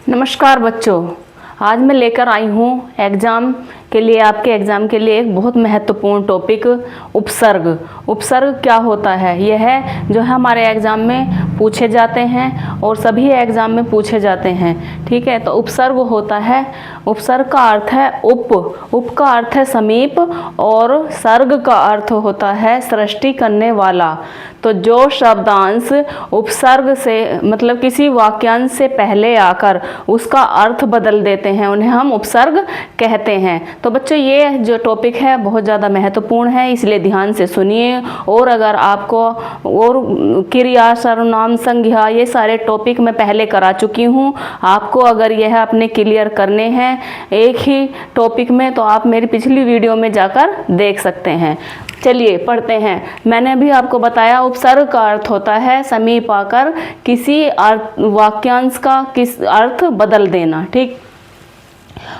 नमस्कार बच्चों, आज मैं लेकर आई हूँ एग्ज़ाम के लिए, आपके एग्ज़ाम के लिए एक बहुत महत्वपूर्ण टॉपिक उपसर्ग। उपसर्ग क्या होता है? यह है जो है हमारे एग्ज़ाम में पूछे जाते हैं और सभी एग्ज़ाम में पूछे जाते हैं। ठीक है, तो उपसर्ग होता है, उपसर्ग का अर्थ है उप का अर्थ है समीप और सर्ग का अर्थ होता है सृष्टि करने वाला। तो जो शब्दांश उपसर्ग से मतलब किसी वाक्यांश से पहले आकर उसका अर्थ बदल देते हैं उन्हें हम उपसर्ग कहते हैं। तो बच्चों, ये जो टॉपिक है बहुत ज़्यादा महत्वपूर्ण है, इसलिए ध्यान से सुनिए। और अगर आपको और क्रिया, सर्वनाम, संज्ञा ये सारे टॉपिक मैं पहले करा चुकी हूँ, आपको अगर यह अपने क्लियर करने हैं एक ही टॉपिक में तो आप मेरी पिछली वीडियो में जाकर देख सकते हैं। चलिए पढ़ते हैं। मैंने अभी आपको बताया उपसर्ग का अर्थ होता है समीप आकर किसी वाक्यांश का किस अर्थ बदल देना। ठीक,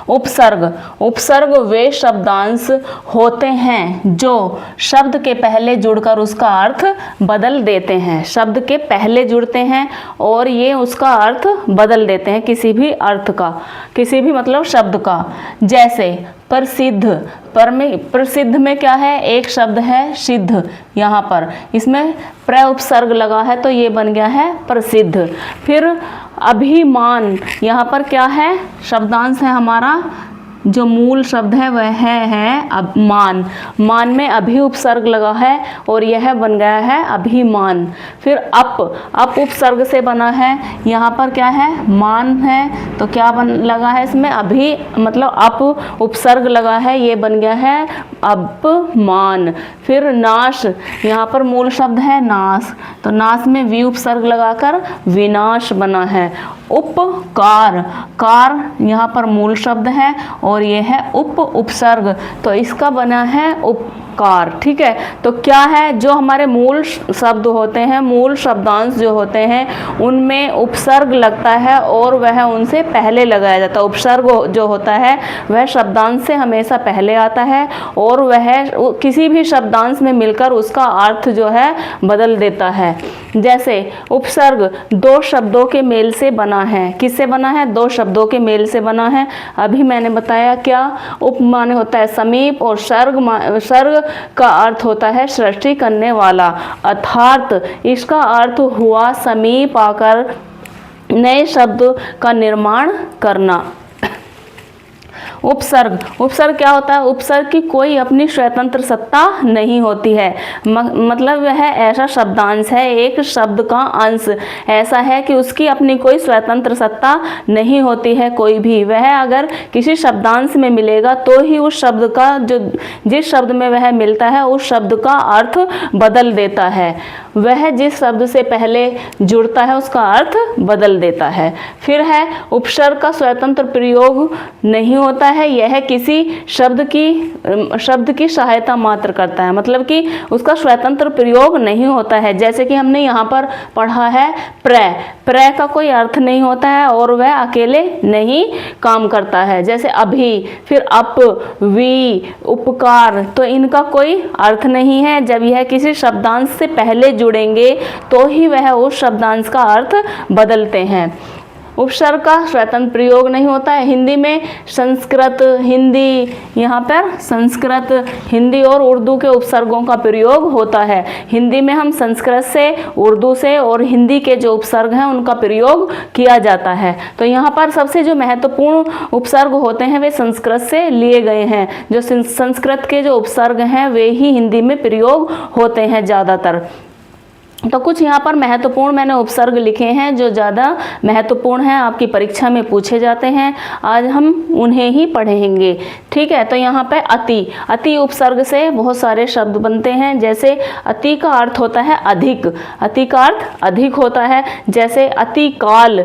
उपसर्ग वे शब्दांश होते हैं जो शब्द के पहले जुड़कर उसका अर्थ बदल देते हैं। शब्द के पहले जुड़ते हैं और ये उसका अर्थ बदल देते हैं, किसी भी अर्थ का, किसी भी मतलब शब्द का। जैसे प्रसिद्ध में क्या है? एक शब्द है सिद्ध, यहाँ पर इसमें प्र उपसर्ग लगा है तो ये बन गया है प्रसिद्ध। फिर अभिमान, यहाँ पर क्या है? शब्दांश है हमारा, जो मूल शब्द है वह है मान। मान में अभी उपसर्ग लगा है और यह बन गया है अभिमान। फिर अप उपसर्ग से बना है, यहाँ पर क्या है? मान है तो क्या लगा है इसमें? अभी मतलब अप उपसर्ग लगा है, ये बन गया है अपमान। फिर नाश, यहाँ पर मूल शब्द है नाश तो नाश में वी उपसर्ग लगाकर विनाश बना है। उपकार, कार यहाँ पर मूल शब्द है और ये है उपसर्ग तो इसका बना है उपकार। ठीक है, तो क्या है? जो हमारे मूल शब्द होते हैं, मूल शब्दांश जो होते हैं उनमें उपसर्ग लगता है और वह उनसे पहले लगाया जाता है। उपसर्ग जो होता है वह शब्दांश से हमेशा पहले आता है और वह किसी भी शब्दांश में मिलकर उसका अर्थ जो है बदल देता है। जैसे उपसर्ग दो शब्दों के मेल से बना है। किससे बना है? दो शब्दों के मेल से बना है। अभी मैंने बताया क्या? उप माने होता है समीप और सर्ग का अर्थ होता है सृष्टि करने वाला। अर्थात इसका अर्थ हुआ समीप आकर नए शब्द का निर्माण करना। उपसर्ग क्या होता है? उपसर्ग की कोई अपनी स्वतंत्र सत्ता नहीं होती है। मतलब वह ऐसा शब्दांश है, एक शब्द का अंश ऐसा है कि उसकी अपनी कोई स्वतंत्र सत्ता नहीं होती है कोई भी। वह अगर किसी शब्दांश में मिलेगा तो ही उस शब्द का जिस शब्द में वह मिलता है उस शब्द का अर्थ बदल देता है। वह जिस शब्द से पहले जुड़ता है उसका अर्थ बदल देता है। फिर है उपसर्ग का स्वतंत्र प्रयोग नहीं होता है, यह किसी शब्द की सहायता मात्र करता है, मतलब कि उसका स्वतंत्र प्रयोग नहीं होता है। जैसे कि हमने यहाँ पर पढ़ा है प्र का कोई अर्थ नहीं होता है और वह अकेले नहीं काम करता है। जैसे अभी, फिर अप, वी, उपकार, तो इनका कोई अर्थ नहीं है। जब यह किसी शब्दांश से पहले जुड़ेंगे तो ही वह उस शब्दांश का अर्थ बदलते हैं। उपसर्ग का स्वतंत्र प्रयोग नहीं होता है। हिंदी में संस्कृत, हिंदी, यहाँ पर संस्कृत, हिंदी और उर्दू के उपसर्गों का प्रयोग होता है। हिंदी में हम संस्कृत से, उर्दू से और हिंदी के जो उपसर्ग हैं उनका प्रयोग किया जाता है। तो यहाँ पर सबसे जो महत्वपूर्ण उपसर्ग होते हैं वे संस्कृत से लिए गए हैं। जो संस्कृत के जो उपसर्ग हैं वे ही हिंदी में प्रयोग होते हैं ज़्यादातर। तो कुछ यहाँ पर महत्वपूर्ण मैंने उपसर्ग लिखे हैं जो ज़्यादा महत्वपूर्ण हैं, आपकी परीक्षा में पूछे जाते हैं। आज हम उन्हें ही पढ़ेंगे। ठीक है, तो यहाँ पे अति उपसर्ग से बहुत सारे शब्द बनते हैं। जैसे अति का अर्थ होता है अधिक, अति का अर्थ अधिक होता है। जैसे अतिकाल,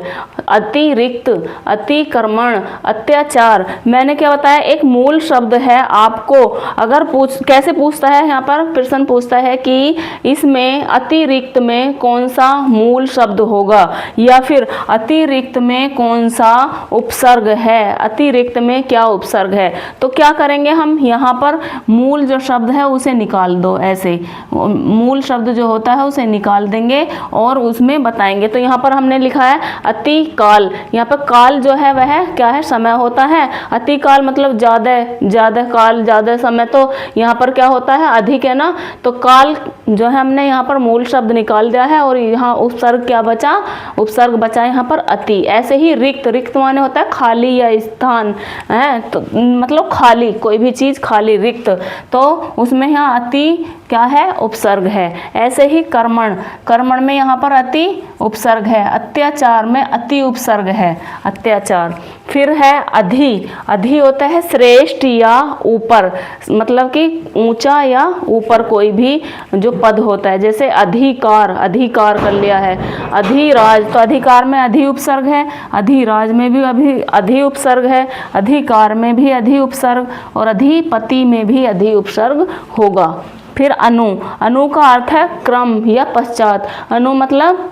अतिरिक्त, अतिक्रमण, अत्याचार। मैंने क्या बताया? एक मूल शब्द है। आपको अगर कैसे पूछता है, यहाँ पर प्रश्न पूछता है कि इसमें अतिरिक्त रिक्त में कौन सा मूल शब्द होगा, या फिर अतिरिक्त में कौन सा उपसर्ग है, अतिरिक्त में क्या उपसर्ग है। तो क्या करेंगे हम, यहाँ पर मूल जो शब्द है उसे निकाल दो, ऐसे मूल शब्द जो होता है उसे निकाल देंगे और उसमें बताएंगे। तो यहाँ पर हमने लिखा है अति काल, यहाँ पर काल जो है वह क्या है, समय होता है। अति काल मतलब ज़्यादा काल, ज़्यादा समय, तो यहाँ पर क्या होता है, अधिक है ना। तो काल जो है हमने यहाँ पर मूल शब्द निकाल दिया है और यहाँ उपसर्ग क्या बचा, उपसर्ग बचा यहाँ पर अति। ऐसे ही रिक्त, रिक्त माने होता है खाली या स्थान है, तो मतलब खाली, कोई भी चीज़ खाली, रिक्त, तो उसमें यहाँ अति क्या है, उपसर्ग है। ऐसे ही कर्मण, कर्मण में यहाँ पर अति उपसर्ग है। अत्याचार में अति उपसर्ग है, अत्याचार। फिर है अधि, अधि होता है श्रेष्ठ या ऊपर, मतलब कि ऊंचा या ऊपर कोई भी जो पद होता है। जैसे अधिकार, अधिकार कर लिया है। अधिराज, तो अधिकार में अधि उपसर्ग है, अधिराज में भी अधि उपसर्ग है, अधिकार में भी अधि उपसर्ग और अधिपति में भी अधि उपसर्ग होगा। फिर अनु, अनु का अर्थ है क्रम या पश्चात। अनु मतलब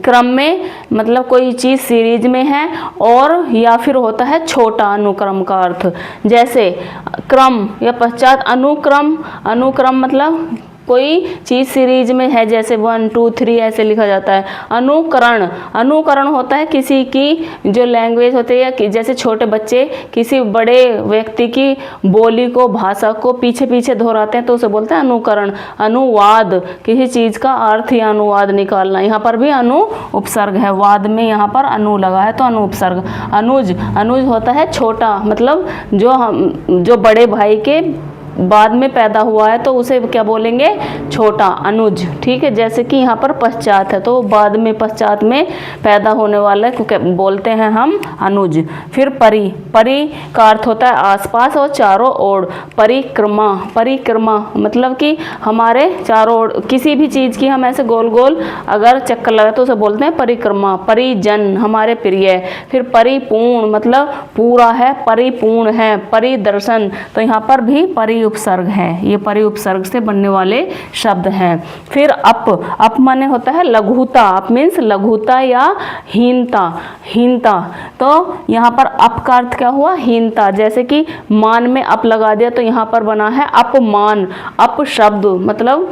क्रम में, मतलब कोई चीज़ सीरीज में है, और या फिर होता है छोटा अनुक्रम का अर्थ। जैसे क्रम या पश्चात, अनुक्रम, अनुक्रम मतलब कोई चीज़ सीरीज में है, जैसे 1 2 3 ऐसे लिखा जाता है। अनुकरण, अनुकरण होता है किसी की जो लैंग्वेज होती है, कि जैसे छोटे बच्चे किसी बड़े व्यक्ति की बोली को, भाषा को पीछे पीछे दोहराते हैं तो उसे बोलते हैं अनुकरण। अनुवाद, किसी चीज़ का अर्थ या अनुवाद निकालना, यहाँ पर भी अनु उपसर्ग है, वाद में यहाँ पर अनु लगा है तो अनु उपसर्ग। अनुज, अनुज होता है छोटा, मतलब जो बड़े भाई के बाद में पैदा हुआ है तो उसे क्या बोलेंगे, छोटा, अनुज। ठीक है, जैसे कि यहाँ पर पश्चात है तो बाद में, पश्चात में पैदा होने वाले को बोलते हैं हम अनुज। फिर परि, परि का अर्थ होता है आसपास और चारों ओर। परिक्रमा, परिक्रमा मतलब कि हमारे चारों ओर किसी भी चीज़ की हम ऐसे गोल गोल अगर चक्कर लगाए तो उसे बोलते हैं परिक्रमा। परिजन, हमारे प्रिय। फिर परिपूर्ण मतलब पूरा है, परिपूर्ण है। परिदर्शन, तो यहाँ पर भी परि उपसर्ग है, ये परि उपसर्ग से बनने वाले शब्द हैं। फिर अप, अप माने होता है लघुता, अप मीन्स लघुता या हीनता, हीनता। तो यहाँ पर अप का अर्थ क्या हुआ, हीनता। जैसे कि मान में अप लगा दिया तो यहाँ पर बना है अपमान, अप शब्द मतलब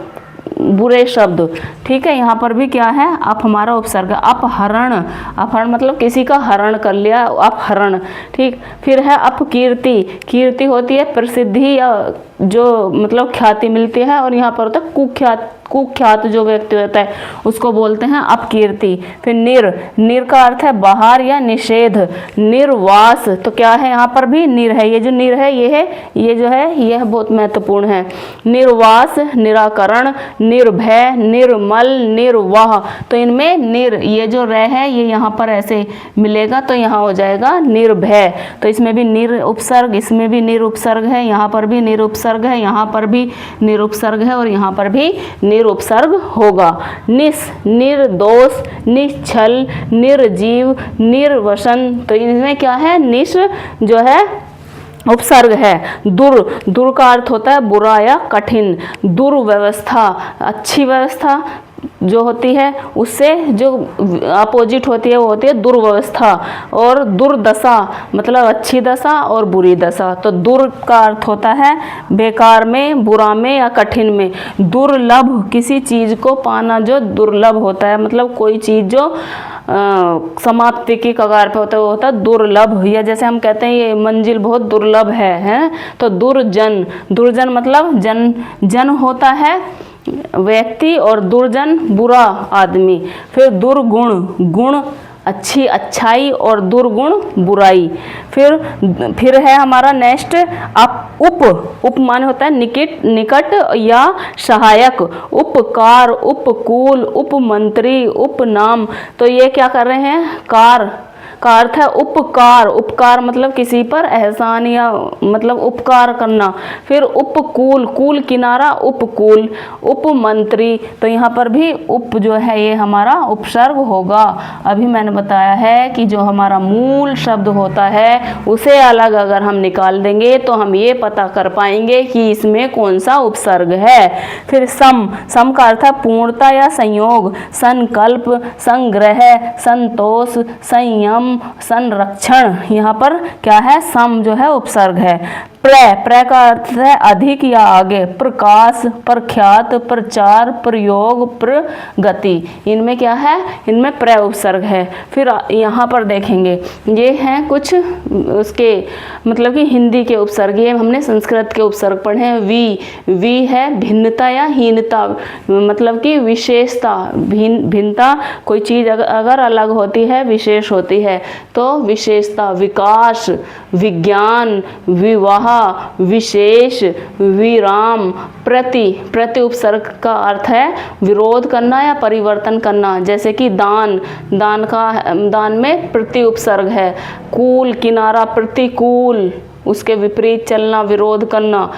बुरे शब्द। ठीक है, यहाँ पर भी क्या है, अप हमारा उपसर्ग। अपहरण, अपहरण मतलब किसी का हरण कर लिया, अपहरण। ठीक, फिर है अपकीर्ति, कीर्ति होती है प्रसिद्धि या जो मतलब ख्याति मिलती है, और यहाँ पर होता है कुख्यात, कुख्यात जो व्यक्ति होता है उसको बोलते हैं अपकीर्ति। फिर निर, निर का अर्थ है बाहर या निषेध। निर्वास, तो क्या है, यहाँ पर भी निर है, ये जो निर है ये है, ये जो है यह बहुत महत्वपूर्ण है। निर्वास, निराकरण, निर्भय, निर्मल, निर्वाह, तो इनमें निर, ये जो रह है ये यहाँ पर ऐसे मिलेगा तो यहाँ हो जाएगा निर्भय। तो इसमें भी निर उपसर्ग, इसमें भी निर उपसर्ग है, यहाँ पर भी निर उपसर्ग है, यहाँ पर भी निर उपसर्ग है और यहाँ पर भी निर उपसर्ग होगा। निस, निर्दोष, निश्चल, निर्जीव, निर्वसन, तो इनमें क्या है, निश जो है उपसर्ग है। दुर, दुर का अर्थ होता है बुरा या कठिन। दुर्व्यवस्था, अच्छी व्यवस्था जो होती है उससे जो अपोजिट होती है वो होती है दुर्व्यवस्था। और दुर्दशा मतलब अच्छी दशा और बुरी दशा। तो दुर का अर्थ होता है बेकार में, बुरा में या कठिन में। दुर्लभ, किसी चीज़ को पाना जो दुर्लभ होता है, मतलब कोई चीज़ जो समाप्ति की कगार पे होता है वो होता है दुर्लभ। या जैसे हम कहते हैं ये मंजिल बहुत दुर्लभ है, तो दुर्जन, दुर्जन मतलब जन, जन होता है व्यक्ति और दुर्जन बुरा आदमी। फिर दुर्गुण, गुण अच्छी, अच्छाई, और दुर्गुण बुराई। फिर है हमारा नेक्स्ट उप, उप माने होता है निकट, निकट या सहायक। उपकार, उपकूल, उपमंत्री, उपनाम, तो ये क्या कर रहे हैं, कार, का अर्थ है उपकार। उपकार मतलब किसी पर एहसान या मतलब उपकार करना। फिर उपकूल, कूल किनारा, उपकूल। उपमंत्री, तो यहाँ पर भी उप जो है ये हमारा उपसर्ग होगा। अभी मैंने बताया है कि जो हमारा मूल शब्द होता है उसे अलग अगर हम निकाल देंगे तो हम ये पता कर पाएंगे कि इसमें कौन सा उपसर्ग है। फिर सम, सम का अर्थ है पूर्णता या संयोग। संकल्प, संग्रह, संतोष, संयम, संरक्षण, यहाँ पर क्या है, सम जो है उपसर्ग है। प्र का अर्थ है अधिक या आगे। प्रकाश, प्रख्यात, प्रचार, प्रयोग, प्रगति, इनमें क्या है, इनमें प्र उपसर्ग है। फिर यहाँ पर देखेंगे ये हैं कुछ उसके मतलब कि हिंदी के उपसर्ग। ये हमने संस्कृत के उपसर्ग पढ़े हैं। वी है भिन्नता या हीनता, मतलब कि विशेषता, भिन्नता, कोई चीज़ अगर अलग होती है, विशेष होती है तो विशेषता। विकास, विज्ञान, विवाह, विशेष, विराम। प्रति उपसर्ग का अर्थ है विरोध करना या परिवर्तन करना, जैसे कि दान, दान में प्रति उपसर्ग है। कूल किनारा, प्रतिकूल, उसके विपरीत चलना, विरोध करना।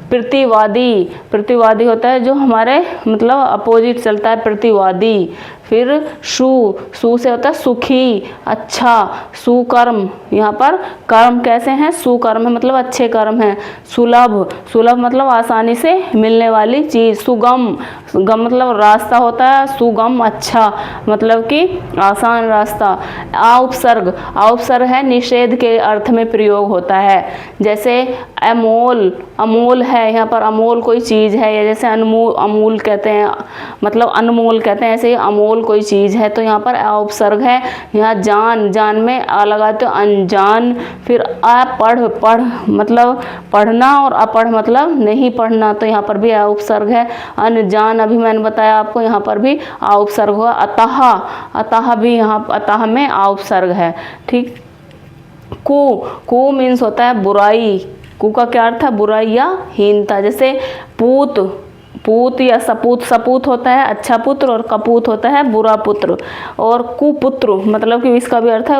प्रतिवादी, प्रतिवादी होता है जो हमारे मतलब अपोजिट चलता है, प्रतिवादी। फिर सु से होता है सुखी, अच्छा। सुकर्म, यहाँ पर कर्म कैसे हैं, सुकर्म है मतलब अच्छे कर्म हैं। सुलभ, सुलभ मतलब आसानी से मिलने वाली चीज़। सुगम, गम मतलब रास्ता होता है। सुगम अच्छा मतलब कि आसान रास्ता। आउपसर्ग, आउपसर्ग है निषेध के अर्थ में प्रयोग होता है, जैसे अमोल, अमोल है, यहाँ पर अमोल कोई चीज़ है, या जैसे अनमोल, अमूल कहते हैं मतलब अनमोल कहते हैं, ऐसे ही अमोल कोई चीज़ है तो यहाँ पर उपसर्ग है। यहाँ जान, जान में आ लगाते हो अनजान। फिर अपढ़, पढ़ मतलब पढ़ना, और अपढ़ मतलब नहीं पढ़ना, तो यहाँ पर भी उपसर्ग है। अनजान, अभी मैंने बताया आपको, यहाँ पर भी उपसर्ग हुआ। अतः, अतः भी यहाँ अतः में उपसर्ग है। ठीक। कु मीन्स होता है बुराई। कु का क्या अर्थ है, बुराई या हीनता। जैसे पूत, पूत या सपूत, सपूत होता है अच्छा पुत्र और कपूत होता है बुरा पुत्र। और कुपुत्र मतलब कि इसका भी अर्थ है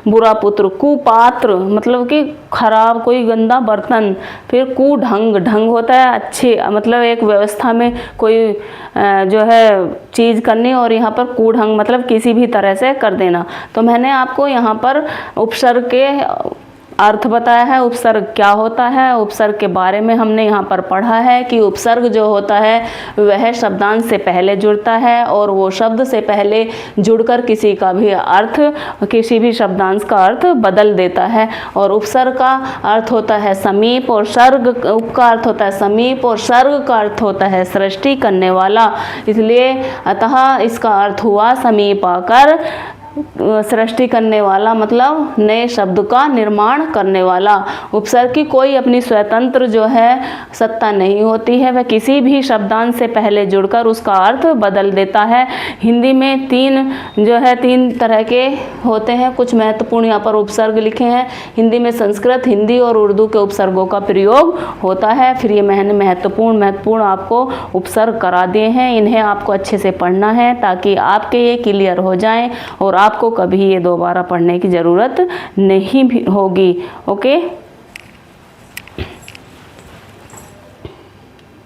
बुरा पुत्र। कुपात्र मतलब कि खराब, कोई गंदा बर्तन। फिर कुढंग, ढंग होता है अच्छे मतलब एक व्यवस्था में कोई जो है चीज़ करनी, और यहाँ पर कुढंग मतलब किसी भी तरह से कर देना। तो मैंने आपको यहाँ पर उपसर्ग के अर्थ बताया है, उपसर्ग क्या होता है, उपसर्ग के बारे में हमने यहाँ पर पढ़ा है कि उपसर्ग जो होता है वह शब्दांश से पहले जुड़ता है, और वो शब्द से पहले जुड़कर किसी का भी अर्थ, किसी भी शब्दांश का अर्थ बदल देता है। और उपसर्ग का अर्थ होता है समीप, और सर्ग, उप का अर्थ होता है समीप, और सर्ग का अर्थ होता है सृष्टि करने वाला। इसलिए अतः इसका अर्थ हुआ समीप आकर सृष्टि करने वाला, मतलब नए शब्द का निर्माण करने वाला। उपसर्ग की कोई अपनी स्वतंत्र जो है सत्ता नहीं होती है, वह किसी भी शब्दांश से पहले जुड़कर उसका अर्थ बदल देता है। हिंदी में तीन तरह के होते हैं। कुछ महत्वपूर्ण यहाँ पर उपसर्ग लिखे हैं। हिंदी में संस्कृत, हिंदी और उर्दू के उपसर्गों का प्रयोग होता है। फिर ये मैंने महत्वपूर्ण आपको उपसर्ग करा दिए हैं, इन्हें आपको अच्छे से पढ़ना है ताकि आपके ये क्लियर हो जाएं और आपको कभी ये दोबारा पढ़ने की ज़रूरत नहीं भी होगी। ओके।